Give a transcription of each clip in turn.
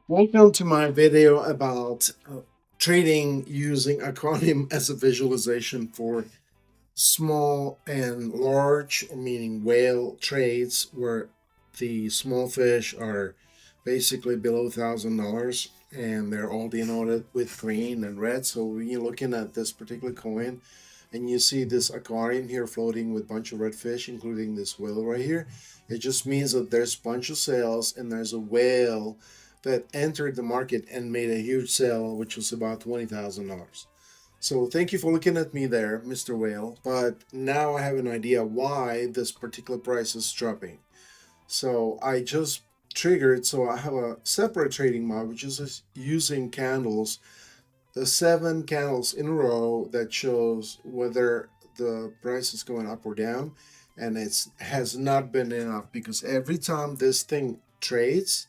Welcome to my video about trading using acronym as a visualization for small and large, meaning whale trades, where the small fish are basically below $1,000 and they're all denoted with green and red. So when you're looking at this particular coin and you see this aquarium here floating with a bunch of red fish, including this whale right here, it just means that there's a bunch of sales and there's a whale that entered the market and made a huge sale, which was about $20,000. So thank you for looking at me there, Mr. Whale. But now I have an idea why this particular price is dropping. So I just triggered, so I have a separate trading mod, which is using candles, the 7 candles in a row that shows whether the price is going up or down. And it has not been enough because every time this thing trades,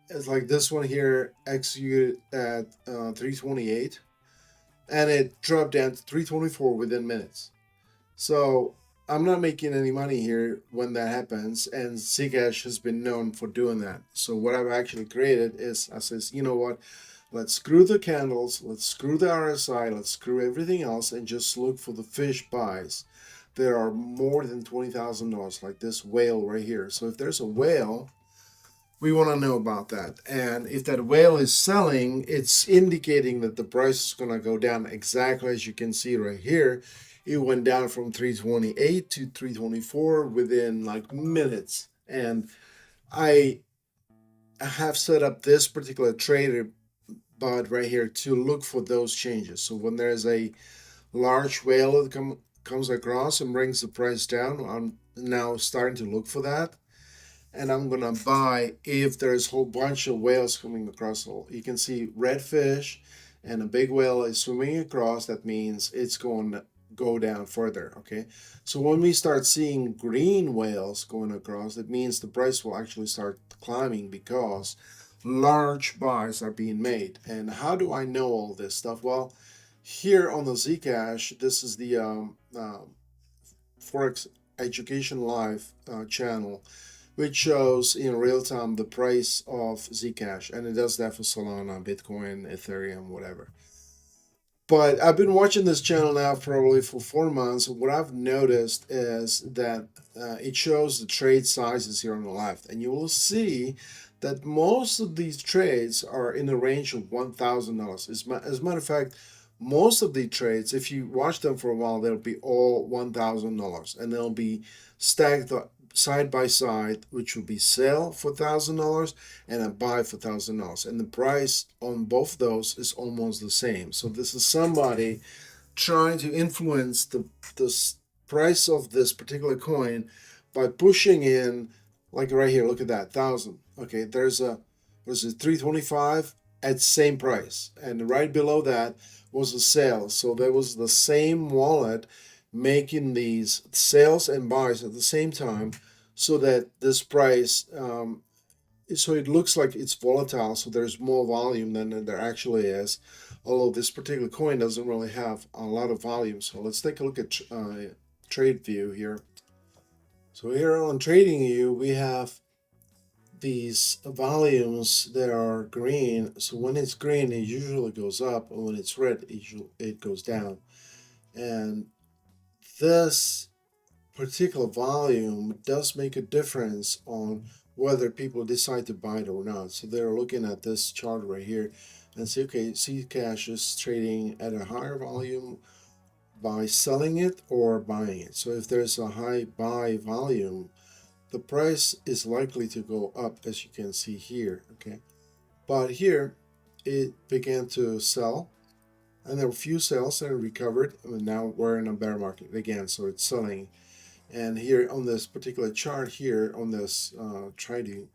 it's like this one here executed at 328 and it dropped down to 324 within minutes. So I'm not making any money here when that happens, and ZCash has been known for doing that. So what I've actually created is I says, you know what? Let's screw the candles, let's screw the RSI, let's screw everything else, and just look for the fish buys. There are more than $20,000, like this whale right here. So if there's a whale, we want to know about that. And if that whale is selling, it's indicating that the price is going to go down exactly as you can see right here. It went down from 328 to 324 within like minutes. And I have set up this particular trader bot right here to look for those changes. So when there's a large whale that comes across and brings the price down, I'm now starting to look for that, and I'm gonna buy if there's a whole bunch of whales coming across. You can see red fish and a big whale is swimming across. That means it's going to go down further. Okay, so when we start seeing green whales going across, that means the price will actually start climbing because large buys are being made. And how do I know all this stuff? Well, here on the Zcash, this is the Forex Education Live channel, which shows in real time the price of Zcash, and it does that for Solana, Bitcoin, Ethereum, whatever. But I've been watching this channel now probably for 4 months. What I've noticed is that it shows the trade sizes here on the left, and you will see that most of these trades are in the range of $1,000. As a matter of fact, most of the trades, if you watch them for a while, they'll be all $1,000, and they'll be stacked side by side, which will be sell for $1,000 and a buy for $1,000, and the price on both those is almost the same. So this is somebody trying to influence the price of this particular coin by pushing in, like right here. Look at that, 1,000. Okay, there's a was it 325 at same price, and right below that was a sale. So there was the same wallet making these sales and buys at the same time, so that this price so it looks like it's volatile, so there's more volume than there actually is, although this particular coin doesn't really have a lot of volume. So let's take a look at trade view here. So here on trading view we have these volumes that are green. So when it's green it usually goes up, and when it's red it goes down. And this particular volume does make a difference on whether people decide to buy it or not. So they're looking at this chart right here and say, okay, Zcash is trading at a higher volume by selling it or buying it. So if there's a high buy volume, the price is likely to go up, as you can see here. Okay, but here it began to sell, and there were a few sales and it recovered, and now we're in a bear market again, so it's selling. And here on this particular chart here on this trading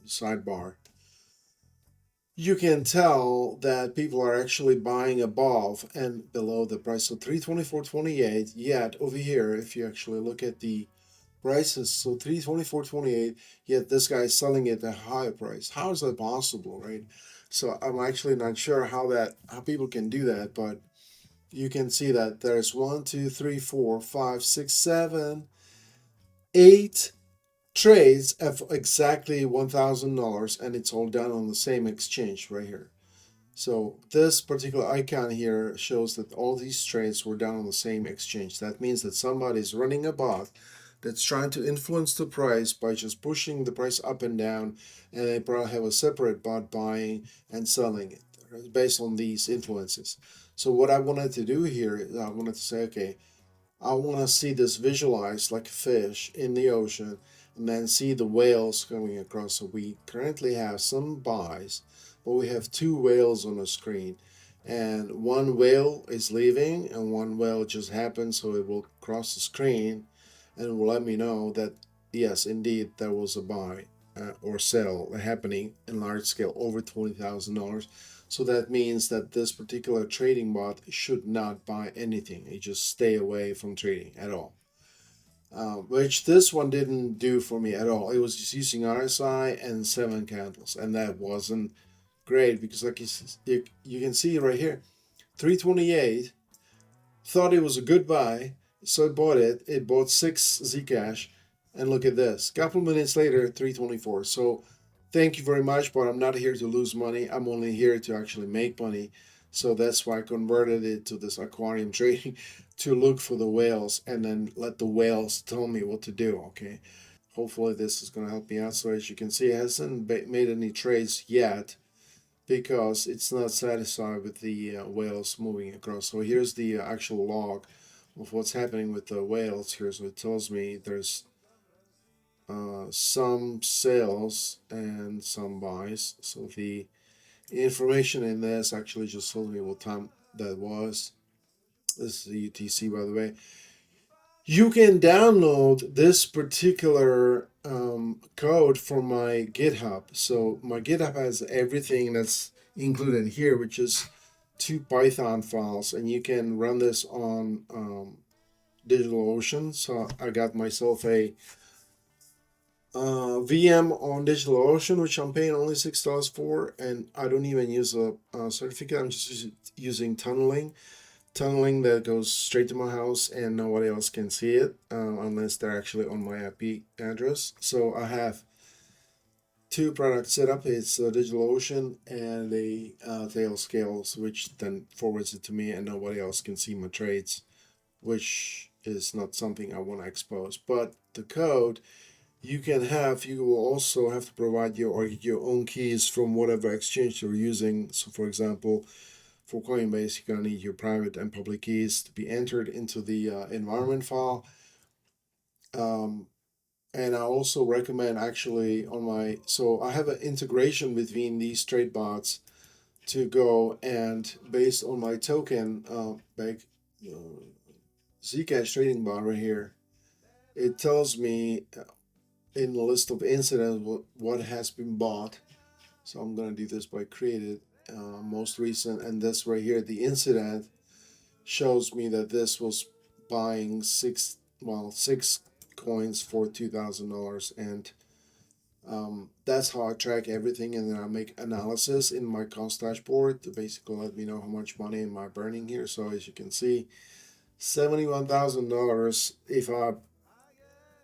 sidebar, you can tell that people are actually buying above and below the price. So 324.28, yet over here, if you actually look at the prices, so 324.28, yet this guy is selling it at a higher price. How is that possible, right? So I'm actually not sure how people can do that, but you can see that there's 1, 2, 3, 4, 5, 6, 7, 8 trades of exactly $1,000, and it's all done on the same exchange right here. So this particular icon here shows that all these trades were done on the same exchange. That means that somebody's running a bot that's trying to influence the price by just pushing the price up and down, and they probably have a separate bot buying and selling it based on these influences. So what I wanted to do here is I wanted to say, okay, I want to see this visualized like a fish in the ocean and then see the whales coming across. So we currently have some buys, but we have two whales on the screen. And one whale is leaving and one whale just happened, so it will cross the screen and it will let me know that yes, indeed, there was a buy or sell happening in large scale over $20,000. So that means that this particular trading bot should not buy anything. It just stay away from trading at all. Which this one didn't do for me at all. It was just using RSI and seven candles, and that wasn't great because, like you can see right here, 328 thought it was a good buy, so it bought it. It bought six Zcash, and look at this. A couple minutes later, 324. So thank you very much, but I'm not here to lose money. I'm only here to actually make money. So that's why I converted it to this aquarium trading to look for the whales and then let the whales tell me what to do. Okay. Hopefully this is going to help me out. So as you can see, it hasn't made any trades yet because it's not satisfied with the whales moving across. So here's the actual log of what's happening with the whales here. So it tells me there's some sales and some buys. So the information in this actually just told me what time that was. This is the UTC, by the way. You can download this particular code from my GitHub. So my GitHub has everything that's included here, which is two Python files, and you can run this on DigitalOcean. So I got myself a VM on DigitalOcean, which I'm paying only $6 for, and I don't even use a certificate. I'm just using tunneling that goes straight to my house, and nobody else can see it unless they're actually on my IP address. So I have two products set up. It's DigitalOcean and a Tailscales, which then forwards it to me, and nobody else can see my trades, which is not something I want to expose. But the code you will also have to provide your own keys from whatever exchange you're using. So for example, for Coinbase, you're gonna need your private and public keys to be entered into the environment file. Um, and I also recommend actually on my, so I have an integration between these trade bots to go and based on my token, uh, Zcash trading bot right here, it tells me in the list of incidents what has been bought. So I'm gonna do this by created most recent, and this right here, the incident shows me that this was buying six coins for $2,000, and that's how I track everything, and then I make analysis in my cost dashboard to basically let me know how much money am I burning here. So as you can see, $71,000 if I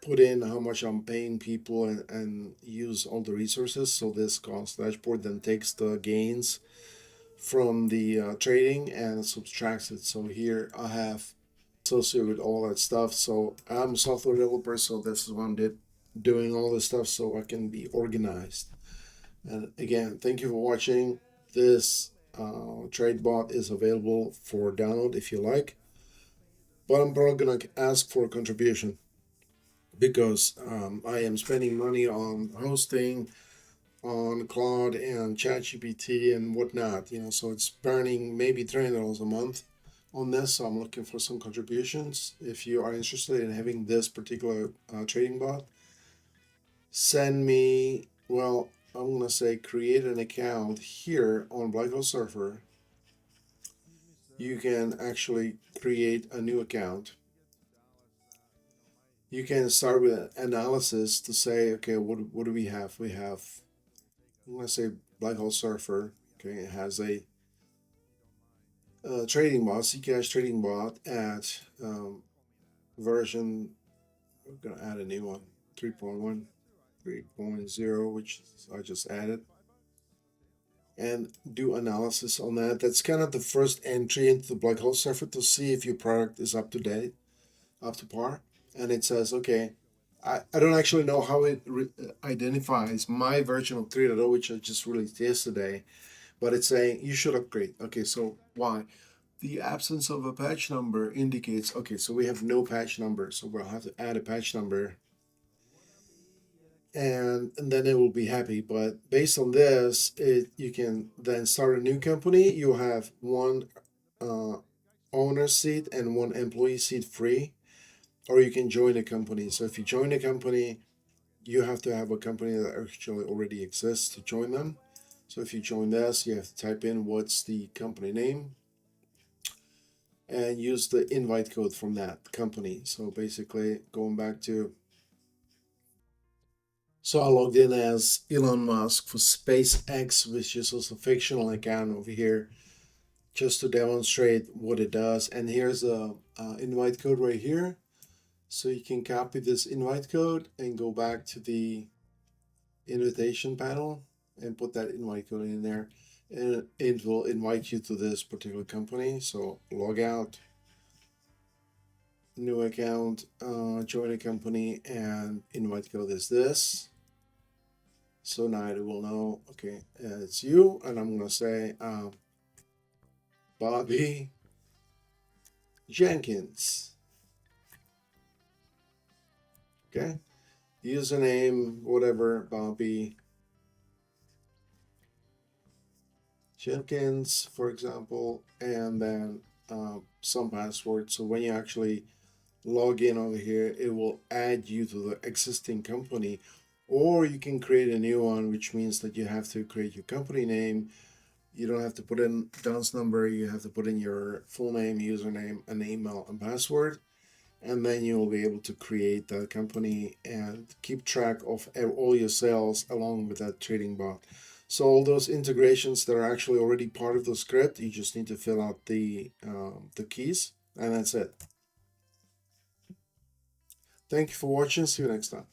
put in how much I'm paying people and use all the resources. So this cost dashboard then takes the gains from the trading and subtracts it. So here I have associated with all that stuff. So I'm a software developer, so this is what I'm doing all this stuff so I can be organized. And again, thank you for watching. This trade bot is available for download if you like, but I'm probably gonna ask for a contribution because I am spending money on hosting, on Claude and ChatGPT and whatnot. So it's burning maybe $300 a month on this. So I'm looking for some contributions. If you are interested in having this particular trading bot, send me. Well, I'm gonna say create an account here on Black Hole Surfer. You can actually create a new account. You can start with analysis to say, okay, what do we have? We have, I'm gonna say Black Hole Surfer. Okay, it has a trading bot, ZCash trading bot at version. We're gonna add a new one, 3.1. 3.0, which I just added, and do analysis on that. That's kind of the first entry into the black hole surfer to see if your product is up to date, up to par. And it says, okay, I don't actually know how it identifies my version of 3.0, which I just released yesterday, but it's saying you should upgrade. Okay, so why? The absence of a patch number indicates, okay, so we have no patch number, so we'll have to add a patch number, and then it will be happy. But based on this, you can then start a new company. You'll have one uh, owner seat and one employee seat free, or you can join a company. So if you join a company, you have to have a company that actually already exists to join them. So if you join this, you have to type in what's the company name and use the invite code from that company. So basically, going back to, so I logged in as Elon Musk for SpaceX, which is also a fictional account over here, just to demonstrate what it does. And here's a invite code right here. So you can copy this invite code and go back to the invitation panel and put that invite code in there, and it will invite you to this particular company. So log out, new account, join a company, and invite code is this. So now it will know, okay, it's you, and I'm gonna say Bobby Jenkins. Okay, username, whatever, Bobby Jenkins, for example, and then some password. So when you actually log in over here, it will add you to the existing company, or you can create a new one, which means that you have to create your company name. You don't have to put in Don's number, you have to put in your full name, username, an email, and password, and then you'll be able to create that company and keep track of all your sales along with that trading bot. So all those integrations that are actually already part of the script, you just need to fill out the keys, and that's it. Thank you for watching. See you next time.